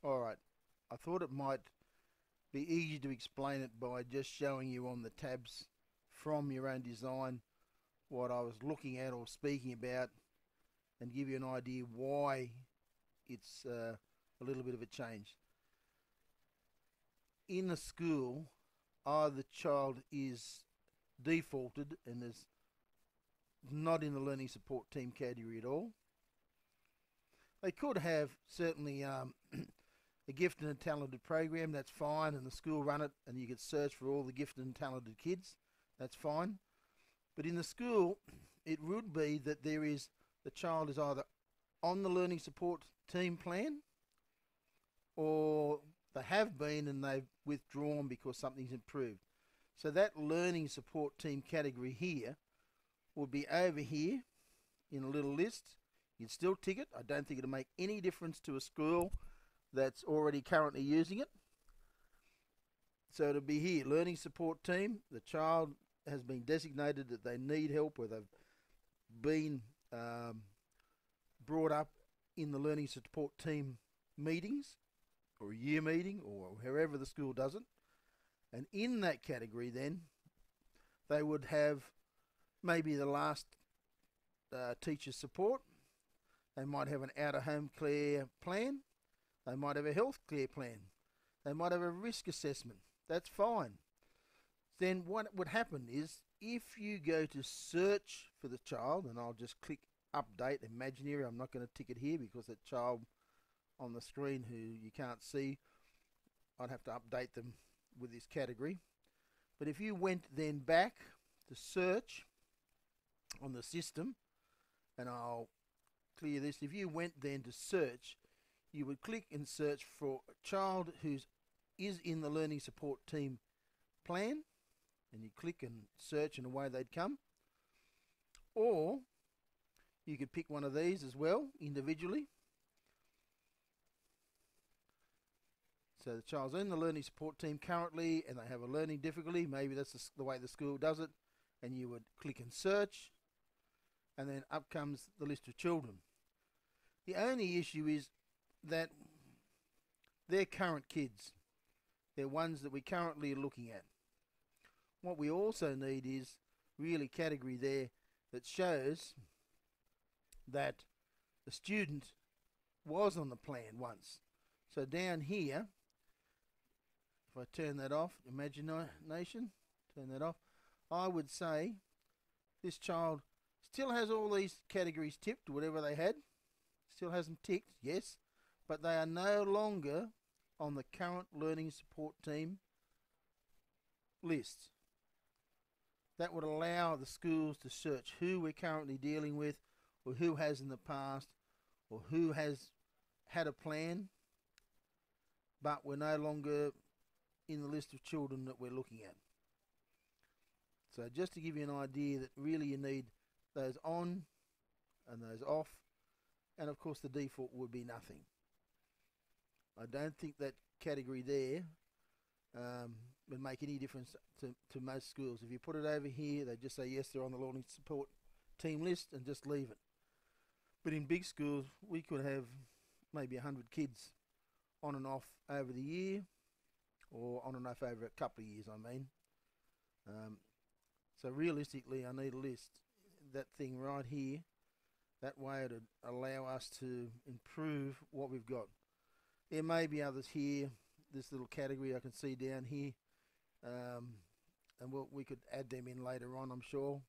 Alright, I thought it might be easy to explain it by just showing you on the tabs from your own design what I was looking at or speaking about and give you an idea why it's a little bit of a change. In a school, either the child is defaulted and is not in the learning support team category at all. They could have certainly a gifted and talented program, that's fine, and the school run it and you could search for all the gifted and talented kids, that's fine. But in the school, it would be that the child is either on the learning support team plan or they have been and they've withdrawn because something's improved. So that learning support team category here would be over here in a little list. You'd still tick it. I don't think it'll make any difference to a school that's already currently using it. So it'll be here, learning support team. The child has been designated that they need help, or they've been brought up in the learning support team meetings or a year meeting or wherever the school does it. And in that category then they would have maybe the last teacher support. They might have an out-of-home care plan. They might have a health care plan. They might have a risk assessment. That's fine. Then what would happen is if you go to search for the child, and I'll just click update imaginary, I'm not going to tick it here because that child on the screen who you can't see, I'd have to update them with this category. But if you went then back to search on the system, and I'll clear this, if you went then to search, you would click and search for a child who is in the learning support team plan, and you click and search and away they'd come. Or you could pick one of these as well individually. So the child's in the learning support team currently and they have a learning difficulty, maybe that's the way the school does it, and you would click and search, and then up comes the list of children. The only issue is that they're current kids. They're ones that we currently are looking at. What we also need is really category there that shows that the student was on the plan once. So down here, if I turn that off, imagination, turn that off, I would say this child still has all these categories ticked, whatever they had, still has them ticked, yes, but they are no longer on the current learning support team list. That would allow the schools to search who we're currently dealing with, or who has in the past, or who has had a plan, but we're no longer in the list of children that we're looking at. So just to give you an idea that really you need those on and those off, and of course the default would be nothing. I don't think that category there would make any difference to most schools. If you put it over here, they just say yes, they're on the learning support team list and just leave it. But in big schools, we could have maybe 100 kids on and off over the year, or on and off over a couple of years, I mean. So realistically, I need a list. That thing right here, that way it would allow us to improve what we've got. There may be others here, this little category I can see down here, and we could add them in later on, I'm sure.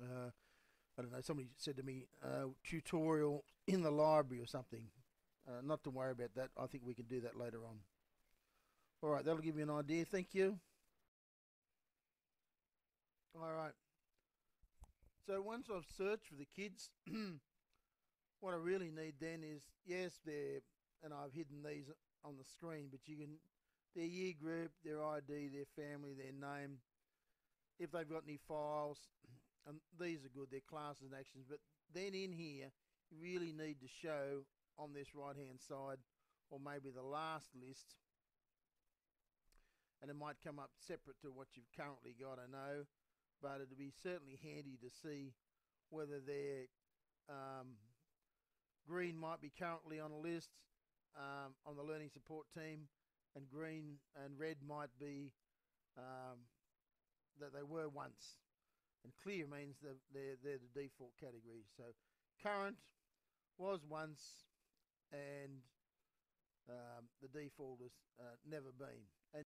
I don't know, somebody said to me, tutorial in the library or something. Not to worry about that, I think we can do that later on. Alright, that'll give you an idea, thank you. Alright, so once I've searched for the kids, what I really need then is, yes, and I've hidden these on the screen, but you can, their year group, their ID, their family, their name, if they've got any files, and these are good, they're classes and actions, but then in here, you really need to show on this right hand side, or maybe the last list, and it might come up separate to what you've currently got, I know, but it'd be certainly handy to see whether their green might be currently on a list, on the learning support team, and green and red might be that they were once, and clear means that they're the default category. So current was once, and the default has never been. And